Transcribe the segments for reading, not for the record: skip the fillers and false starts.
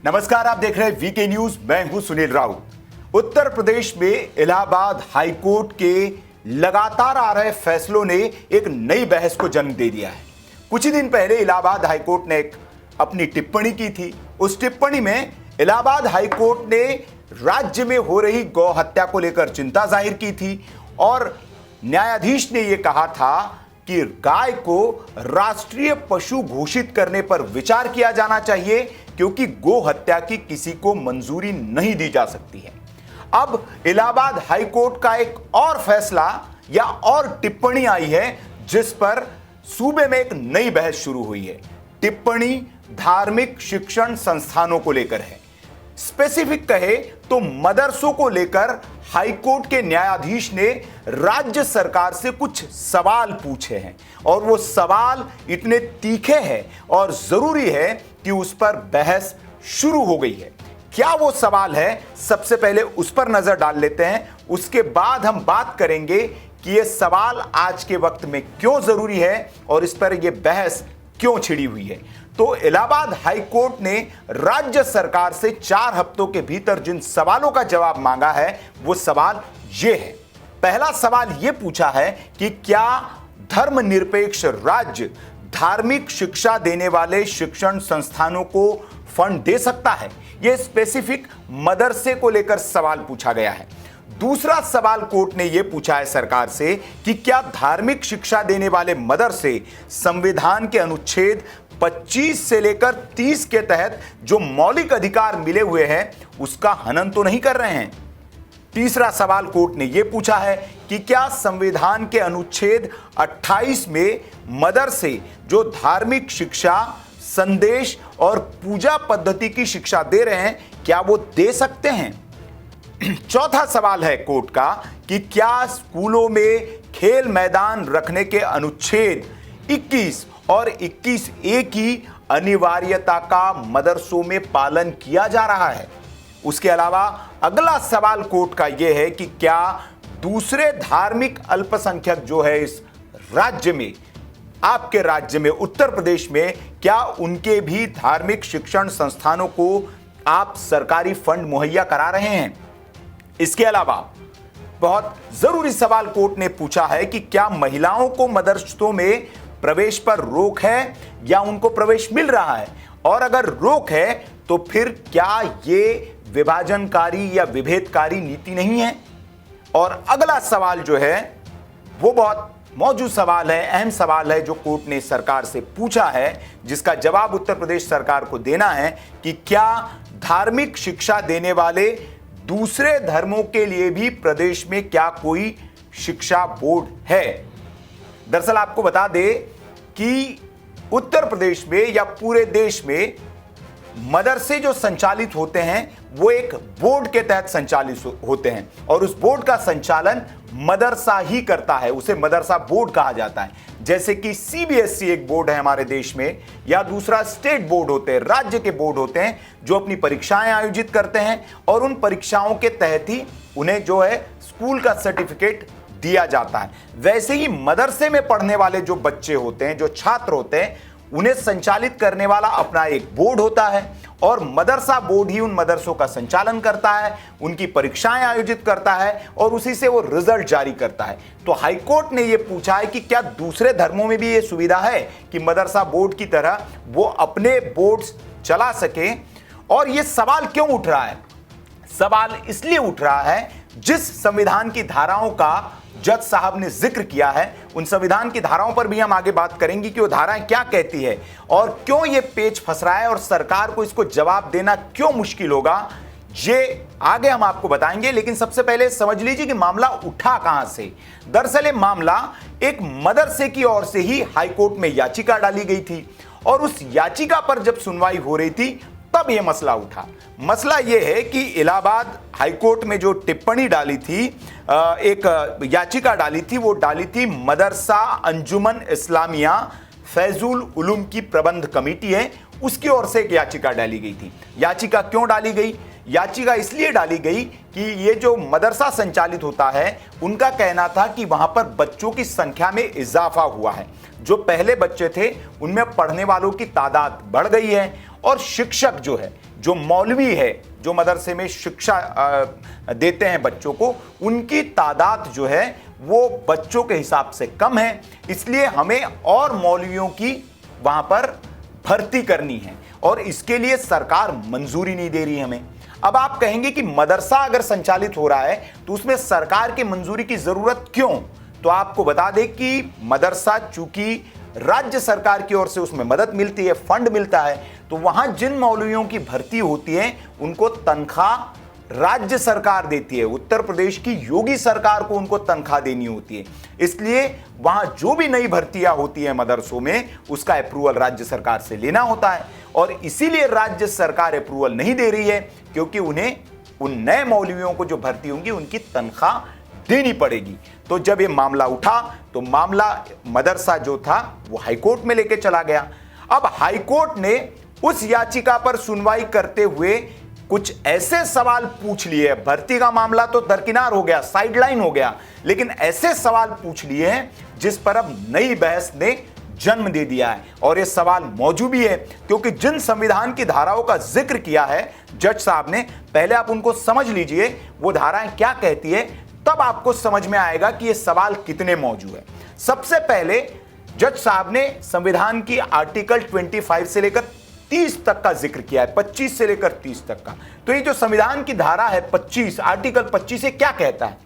नमस्कार, आप देख रहे हैं वीके न्यूज। मैं हूं सुनील राउत। उत्तर प्रदेश में इलाहाबाद हाईकोर्ट के लगातार आ रहे फैसलों ने एक नई बहस को जन्म दे दिया है। कुछ ही दिन पहले इलाहाबाद हाईकोर्ट ने अपनी टिप्पणी की थी। उस टिप्पणी में इलाहाबाद हाईकोर्ट ने राज्य में हो रही गौ हत्या को लेकर चिंता जाहिर की थी और न्यायाधीश ने यह कहा था कि गाय को राष्ट्रीय पशु घोषित करने पर विचार किया जाना चाहिए, क्योंकि गो हत्या की किसी को मंजूरी नहीं दी जा सकती है। अब इलाहाबाद हाईकोर्ट का एक और फैसला या और टिप्पणी आई है, जिस पर सूबे में एक नई बहस शुरू हुई है। टिप्पणी धार्मिक शिक्षण संस्थानों को लेकर है। स्पेसिफिक कहे तो मदरसों को लेकर हाईकोर्ट के न्यायाधीश ने राज्य सरकार से कुछ सवाल पूछे हैं और वो सवाल इतने तीखे हैं और जरूरी है कि उस पर बहस शुरू हो गई है। क्या वो सवाल है, सबसे पहले उस पर नजर डाल लेते हैं। उसके बाद हम बात करेंगे कि ये सवाल आज के वक्त में क्यों जरूरी है और इस पर यह बहस क्यों छिड़ी हुई है। तो इलाहाबाद हाईकोर्ट ने राज्य सरकार से 4 हफ्तों के भीतर जिन सवालों का जवाब मांगा है, वो सवाल ये है। पहला सवाल ये पूछा है कि क्या धर्मनिरपेक्ष राज्य धार्मिक शिक्षा देने वाले शिक्षण संस्थानों को फंड दे सकता है। यह स्पेसिफिक मदरसे को लेकर सवाल पूछा गया है। दूसरा सवाल कोर्ट ने यह पूछा है सरकार से कि क्या धार्मिक शिक्षा देने वाले मदरसे संविधान के अनुच्छेद 25 से लेकर 30 के तहत जो मौलिक अधिकार मिले हुए हैं उसका हनन तो नहीं कर रहे हैं। तीसरा सवाल कोर्ट ने यह पूछा है कि क्या संविधान के अनुच्छेद 28 में मदरसे जो धार्मिक शिक्षा, संदेश और पूजा पद्धति की शिक्षा दे रहे हैं, क्या वो दे सकते हैं। चौथा सवाल है कोर्ट का कि क्या स्कूलों में खेल मैदान रखने के अनुच्छेद 21 और 21A की अनिवार्यता का मदरसों में पालन किया जा रहा है। उसके अलावा अगला सवाल कोर्ट का यह है कि क्या दूसरे धार्मिक अल्पसंख्यक जो है इस राज्य में, आपके राज्य में उत्तर प्रदेश में, क्या उनके भी धार्मिक शिक्षण संस्थानों को आप सरकारी फंड मुहैया करा रहे हैं। इसके अलावा बहुत जरूरी सवाल कोर्ट ने पूछा है कि क्या महिलाओं को मदरसों में प्रवेश पर रोक है या उनको प्रवेश मिल रहा है, और अगर रोक है तो फिर क्या ये विभाजनकारी या विभेदकारी नीति नहीं है। और अगला सवाल जो है वो बहुत मौजूद सवाल है, अहम सवाल है, जो कोर्ट ने सरकार से पूछा है, जिसका जवाब उत्तर प्रदेश सरकार को देना है कि क्या धार्मिक शिक्षा देने वाले दूसरे धर्मों के लिए भी प्रदेश में क्या कोई शिक्षा बोर्ड है। दरअसल आपको बता दें कि उत्तर प्रदेश में या पूरे देश में मदरसे जो संचालित होते हैं वो एक बोर्ड के तहत संचालित होते हैं और उस बोर्ड का संचालन मदरसा ही करता है। उसे मदरसा बोर्ड कहा जाता है। जैसे कि सीबीएसई एक बोर्ड है हमारे देश में, या दूसरा स्टेट बोर्ड होते हैं, राज्य के बोर्ड होते हैं जो अपनी परीक्षाएं आयोजित करते हैं और उन परीक्षाओं के तहत ही उन्हें जो है स्कूल का सर्टिफिकेट दिया जाता है। वैसे ही मदरसे में पढ़ने वाले जो बच्चे होते हैं, जो छात्र होते हैं, उन्हें संचालित करने वाला अपना एक बोर्ड होता है और मदरसा बोर्ड ही उन मदरसों का संचालन करता है, उनकी परीक्षाएं आयोजित करता है और उसी से वो रिजल्ट जारी करता है। तो हाईकोर्ट ने यह पूछा है कि क्या दूसरे धर्मों में भी ये सुविधा है कि मदरसा बोर्ड की तरह वो अपने बोर्ड्स चला सके। और ये सवाल क्यों उठ रहा है? सवाल इसलिए उठ रहा है जिस संविधान की धाराओं का जज साहब ने जिक्र किया है, उन संविधान की धाराओं पर भी हम आगे बात करेंगे कि वो धाराएं क्या कहती है और क्यों ये पेच फंस रहा है और सरकार को इसको जवाब देना क्यों मुश्किल होगा, ये आगे हम आपको बताएंगे। लेकिन सबसे पहले समझ लीजिए कि मामला उठा कहां से। दरअसल ये मामला एक मदरसे की ओर से ही हाईकोर्ट में याचिका डाली गई थी और उस याचिका पर जब सुनवाई हो रही थी तब यह मसला उठा। मसला यह है कि इलाहाबाद हाईकोर्ट में जो टिप्पणी डाली थी, एक याचिका डाली थी, वो डाली थी मदरसा अंजुमन इस्लामिया फैजुल उलूम की प्रबंध कमेटी है, उसकी ओर से एक याचिका डाली गई थी। याचिका क्यों डाली गई? याचिका इसलिए डाली गई कि ये जो मदरसा संचालित होता है, उनका कहना था कि वहां पर बच्चों की संख्या में इजाफा हुआ है। जो पहले बच्चे थे उनमें पढ़ने वालों की तादाद बढ़ गई है और शिक्षक जो है, जो मौलवी है, जो मदरसे में शिक्षा देते हैं बच्चों को, उनकी तादाद जो है वो बच्चों के हिसाब से कम है। इसलिए हमें और मौलवियों की वहां पर भर्ती करनी है और इसके लिए सरकार मंजूरी नहीं दे रही है हमें। अब आप कहेंगे कि मदरसा अगर संचालित हो रहा है तो उसमें सरकार की मंजूरी की जरूरत क्यों? तो आपको बता दें कि मदरसा चूंकि राज्य सरकार की ओर से उसमें मदद मिलती है, फंड मिलता है, तो वहां जिन मौलवियों की भर्ती होती है उनको तनख्वाह राज्य सरकार देती है। उत्तर प्रदेश की योगी सरकार को उनको तनख्वाह देनी होती है। इसलिए वहां जो भी नई भर्तियां होती है मदरसों में, उसका अप्रूवल राज्य सरकार से लेना होता है और इसीलिए राज्य सरकार अप्रूवल नहीं दे रही है, क्योंकि उन्हें उन नए मौलवियों को जो भर्ती होंगी उनकी तनख्वाह देनी पड़ेगी। तो जब ये मामला उठा तो मामला मदरसा जो था वो हाईकोर्ट में लेके चला गया। अब हाईकोर्ट ने उस याचिका पर सुनवाई करते हुए कुछ ऐसे सवाल पूछ लिए, भर्ती का मामला तो दरकिनार हो गया, साइडलाइन हो गया, लेकिन ऐसे सवाल पूछ लिए हैं जिस पर अब नई बहस ने जन्म दे दिया है। और ये सवाल मौजूद भी है क्योंकि जिन संविधान की धाराओं का जिक्र किया है जज साहब ने, पहले आप उनको समझ लीजिए वो धाराएं क्या कहती है, तब आपको समझ में आएगा कि ये सवाल कितने मौजूद है। सबसे पहले जज साहब ने संविधान की आर्टिकल 25 से लेकर 30 तक का जिक्र किया है, 25 से लेकर 30 तक का। तो ये जो संविधान की धारा है 25, आर्टिकल 25 से क्या कहता है?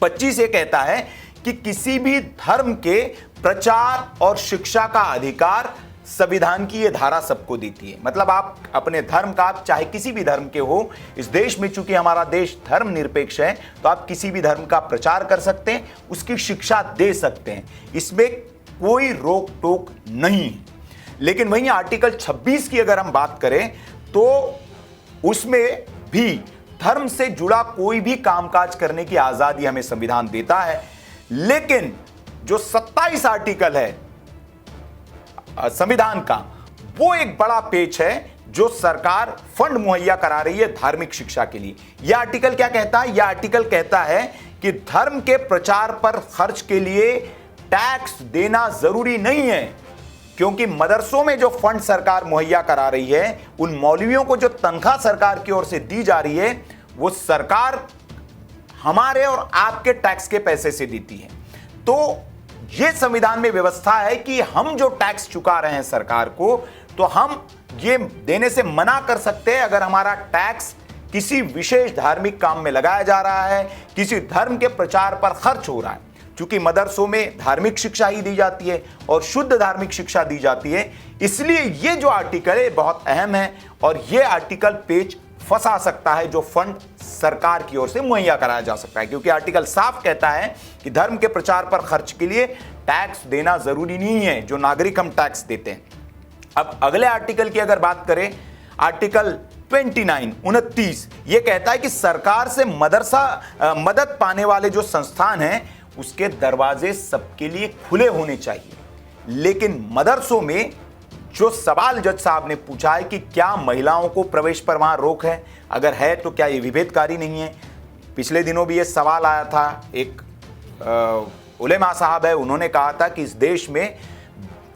25 ये कहता है कि किसी भी धर्म के प्रचार और शिक्षा का अधिकार संविधान की ये धारा सबको देती है। मतलब आप अपने धर्म का, आप चाहे किसी भी धर्म के हो, इस देश में चूंकि हमारा देश धर्म निरपेक्ष है, तो आप किसी भी धर्म का प्रचार कर सकते हैं, उसकी शिक्षा दे सकते हैं, इसमें कोई रोक टोक नहीं है। लेकिन वहीं आर्टिकल 26 की अगर हम बात करें तो उसमें भी धर्म से जुड़ा कोई भी कामकाज करने की आजादी हमें संविधान देता है। लेकिन जो 27 आर्टिकल है संविधान का, वो एक बड़ा पेच है जो सरकार फंड मुहैया करा रही है धार्मिक शिक्षा के लिए। यह आर्टिकल क्या कहता है? यह आर्टिकल कहता है कि धर्म के प्रचार पर खर्च के लिए टैक्स देना जरूरी नहीं है, क्योंकि मदरसों में जो फंड सरकार मुहैया करा रही है, उन मौलवियों को जो तनख्वाह सरकार की ओर से दी जा रही है, वो सरकार हमारे और आपके टैक्स के पैसे से देती है। तो ये संविधान में व्यवस्था है कि हम जो टैक्स चुका रहे हैं सरकार को, तो हम ये देने से मना कर सकते हैं अगर हमारा टैक्स किसी विशेष धार्मिक काम में लगाया जा रहा है, किसी धर्म के प्रचार पर खर्च हो रहा है। चूंकि मदरसों में धार्मिक शिक्षा ही दी जाती है और शुद्ध धार्मिक शिक्षा दी जाती है, इसलिए ये जो आर्टिकल है बहुत अहम है और ये आर्टिकल पेच फंसा सकता है जो फंड सरकार की ओर से मुहैया कराया जा सकता है, क्योंकि आर्टिकल साफ कहता है कि धर्म के प्रचार पर खर्च के लिए टैक्स देना जरूरी नहीं है, जो नागरिक हम टैक्स देते हैं। अब अगले आर्टिकल की अगर बात करें, आर्टिकल 29 ये कहता है कि सरकार से मदद पाने वाले जो संस्थान हैं उसके दरवाजे सबके लिए खुले होने चाहिए। लेकिन मदरसों में जो सवाल जज साहब ने पूछा है कि क्या महिलाओं को प्रवेश पर वहां रोक है, अगर है तो क्या ये विभेदकारी नहीं है? पिछले दिनों भी ये सवाल आया था, एक उलेमा साहब है, उन्होंने कहा था कि इस देश में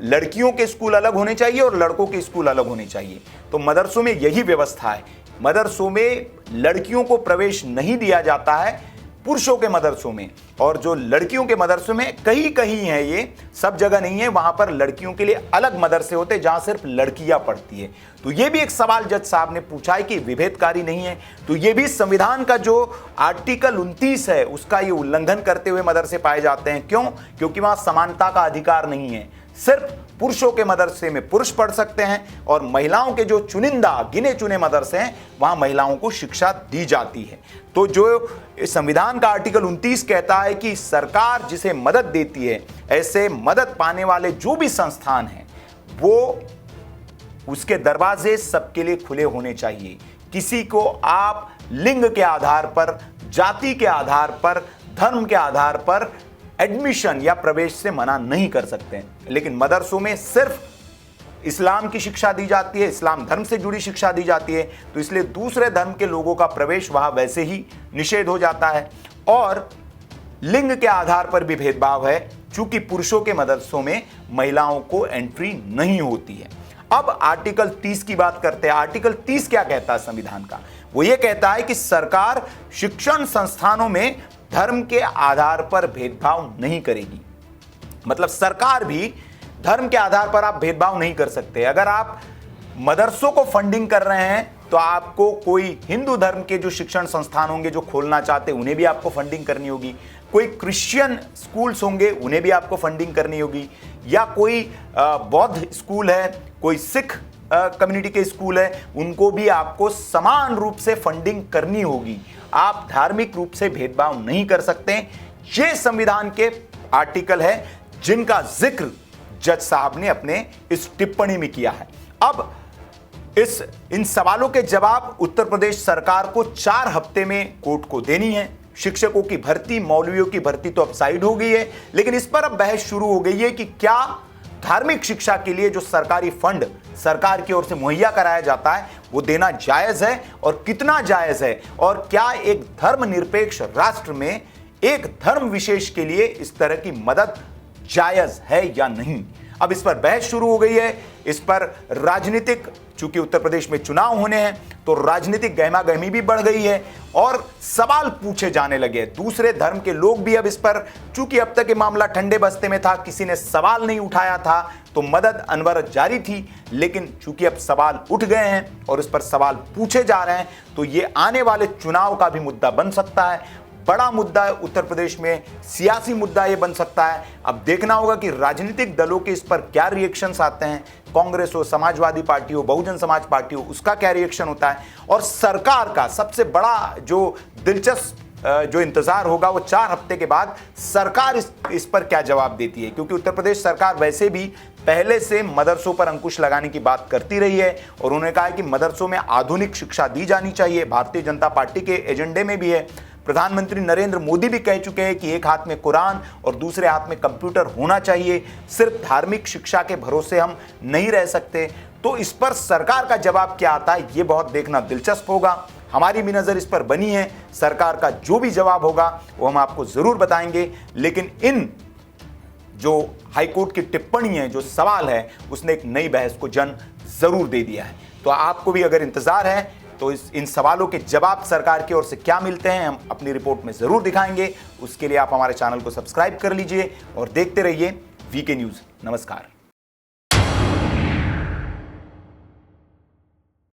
लड़कियों के स्कूल अलग होने चाहिए और लड़कों के स्कूल अलग होने चाहिए। तो मदरसों में यही व्यवस्था है, मदरसों में लड़कियों को प्रवेश नहीं दिया जाता है पुरुषों के मदरसों में, और जो लड़कियों के मदरसों में कहीं कहीं है, ये सब जगह नहीं है, वहां पर लड़कियों के लिए अलग मदरसे होते हैं जहां सिर्फ लड़कियां पढ़ती है। तो ये भी एक सवाल जज साहब ने पूछा है कि विभेदकारी नहीं है, तो ये भी संविधान का जो आर्टिकल 29 है उसका ये उल्लंघन करते हुए मदरसे पाए जाते हैं। क्यों? क्योंकि वहां समानता का अधिकार नहीं है, सिर्फ पुरुषों के मदरसे में पुरुष पढ़ सकते हैं और महिलाओं के जो चुनिंदा गिने चुने मदरसे हैं वहां महिलाओं को शिक्षा दी जाती है। तो जो संविधान का आर्टिकल 29 कहता है कि सरकार जिसे मदद देती है, ऐसे मदद पाने वाले जो भी संस्थान हैं वो उसके दरवाजे सबके लिए खुले होने चाहिए। किसी को आप लिंग के आधार पर, जाति के आधार पर, धर्म के आधार पर एडमिशन या प्रवेश से मना नहीं कर सकते हैं। लेकिन मदरसों में सिर्फ इस्लाम की शिक्षा दी जाती है, इस्लाम धर्म से जुड़ी शिक्षा दी जाती है, तो इसलिए दूसरे धर्म के लोगों का प्रवेश वहां वैसे ही निषेध हो जाता है। और लिंग के आधार पर भी भेदभाव है, चूंकि पुरुषों के मदरसों में महिलाओं को एंट्री नहीं होती है। अब आर्टिकल 30 की बात करते हैं। आर्टिकल 30 क्या कहता है संविधान का? वो ये कहता है कि सरकार शिक्षण संस्थानों में धर्म के आधार पर भेदभाव नहीं करेगी। मतलब सरकार भी धर्म के आधार पर आप भेदभाव नहीं कर सकते। अगर आप मदरसों को फंडिंग कर रहे हैं तो आपको कोई हिंदू धर्म के जो शिक्षण संस्थान होंगे जो खोलना चाहते हैं उन्हें भी आपको फंडिंग करनी होगी। कोई क्रिश्चियन स्कूल्स होंगे उन्हें भी आपको फंडिंग करनी होगी, या कोई बौद्ध स्कूल है, कोई सिख कम्युनिटी के स्कूल है, उनको भी आपको समान रूप से फंडिंग करनी होगी। आप धार्मिक रूप से भेदभाव नहीं कर सकते। ये संविधान के आर्टिकल है जिनका जिक्र जज साहब ने अपने इस टिप्पणी में किया है। अब इन सवालों के जवाब उत्तर प्रदेश सरकार को 4 हफ्ते में कोर्ट को देनी है। शिक्षकों की भर्ती, मौलवियों की भर्ती तो अब साइड हो गई है, लेकिन इस पर अब बहस शुरू हो गई है कि क्या धार्मिक शिक्षा के लिए जो सरकारी फंड सरकार की ओर से मुहैया कराया जाता है वो देना जायज है और कितना जायज है, और क्या एक धर्मनिरपेक्ष राष्ट्र में एक धर्म विशेष के लिए इस तरह की मदद जायज है या नहीं। अब इस पर बहस शुरू हो गई है। इस पर राजनीतिक, चूंकि उत्तर प्रदेश में चुनाव होने हैं तो राजनीतिक गहमागहमी भी बढ़ गई है और सवाल पूछे जाने लगे। दूसरे धर्म के लोग भी अब इस पर, चूंकि अब तक ये मामला ठंडे बस्ते में था, किसी ने सवाल नहीं उठाया था, तो मदद अनवरत जारी थी, लेकिन चूंकि अब सवाल उठ गए हैं और इस पर सवाल पूछे जा रहे हैं तो ये आने वाले चुनाव का भी मुद्दा बन सकता है। बड़ा मुद्दा है उत्तर प्रदेश में, सियासी मुद्दा ये बन सकता है। अब देखना होगा कि राजनीतिक दलों के इस पर क्या रिएक्शंस आते हैं। कांग्रेस हो, समाजवादी पार्टी हो, बहुजन समाज पार्टी हो, उसका क्या रिएक्शन होता है, और सरकार का सबसे बड़ा जो दिलचस्प जो इंतजार होगा वो 4 हफ्ते के बाद सरकार इस पर क्या जवाब देती है। क्योंकि उत्तर प्रदेश सरकार वैसे भी पहले से मदरसों पर अंकुश लगाने की बात करती रही है और उन्होंने कहा है कि मदरसों में आधुनिक शिक्षा दी जानी चाहिए। भारतीय जनता पार्टी के एजेंडे में भी है। प्रधानमंत्री नरेंद्र मोदी भी कह चुके हैं कि एक हाथ में कुरान और दूसरे हाथ में कंप्यूटर होना चाहिए। सिर्फ धार्मिक शिक्षा के भरोसे हम नहीं रह सकते। तो इस पर सरकार का जवाब क्या आता है ये बहुत देखना दिलचस्प होगा। हमारी भी नज़र इस पर बनी है। सरकार का जो भी जवाब होगा वो हम आपको ज़रूर बताएंगे। लेकिन इन जो हाईकोर्ट की टिप्पणी है, जो सवाल है, उसने एक नई बहस को जन्म ज़रूर दे दिया है। तो आपको भी अगर इंतज़ार है तो इन सवालों के जवाब सरकार की ओर से क्या मिलते हैं हम अपनी रिपोर्ट में ज़रूर दिखाएंगे। उसके लिए आप हमारे चैनल को सब्सक्राइब कर लीजिए और देखते रहिए वीके न्यूज़। नमस्कार।